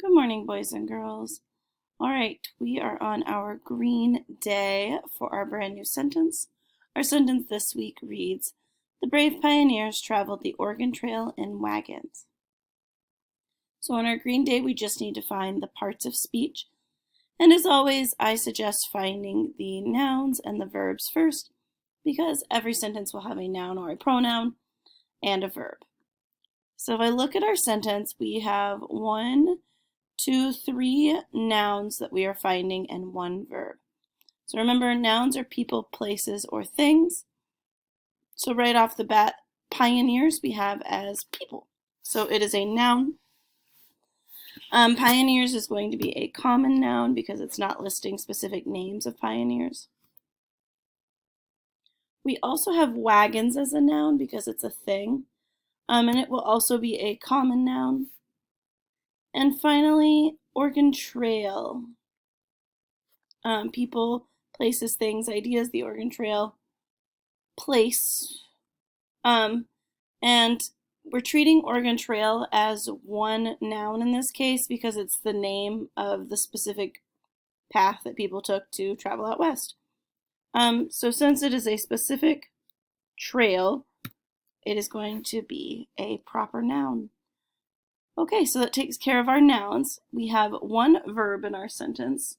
Good morning, boys and girls. All right, we are on our green day for our brand new sentence. Our sentence this week reads, "The brave pioneers traveled the Oregon Trail in wagons." So on our green day, we just need to find the parts of speech. And as always, I suggest finding the nouns and the verbs first, because every sentence will have a noun or a pronoun and a verb. So if I look at our sentence, we have 1, 2, 3 nouns that we are finding and 1 verb. So remember, nouns are people, places, or things. So right off the bat, pioneers we have as people. So it is a noun. Pioneers is going to be a common noun because it's not listing specific names of pioneers. We also have wagons as a noun because it's a thing. And it will also be a common noun. And finally, Oregon Trail. People, places, things, ideas, the Oregon Trail, place. And we're treating Oregon Trail as one noun in this case because it's the name of the specific path that people took to travel out west. So since it is a specific trail, it is going to be a proper noun. Okay, so that takes care of our nouns. We have 1 verb in our sentence.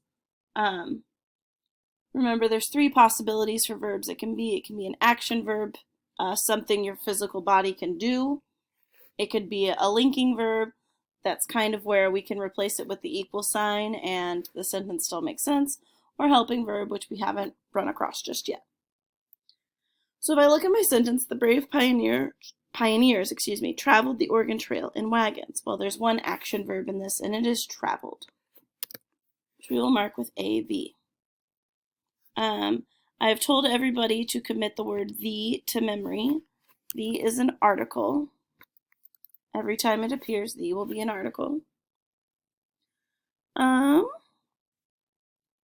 Remember, there's 3 possibilities for verbs it can be. It can be an action verb, something your physical body can do. It could be a linking verb. That's kind of where we can replace it with the equal sign and the sentence still makes sense. Or helping verb, which we haven't run across just yet. So if I look at my sentence, the brave pioneers traveled the Oregon Trail in wagons. Well, there's 1 action verb in this, and it is traveled, which we will mark with AV. I've told everybody to commit the word "the" to memory. "The" is an article. Every time it appears, "the" will be an article.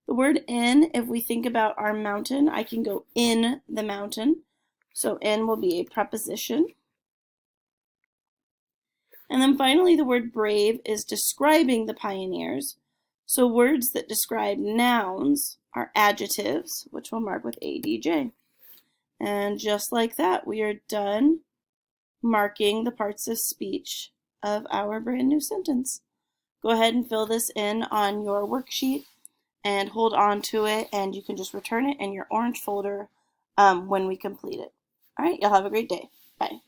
The word "in," if we think about our mountain, I can go in the mountain. So "in" will be a preposition. And then finally, the word "brave" is describing the pioneers. So words that describe nouns are adjectives, which we'll mark with ADJ. And just like that, we are done marking the parts of speech of our brand new sentence. Go ahead and fill this in on your worksheet and hold on to it, and you can just return it in your orange folder when we complete it. All right, y'all have a great day. Bye.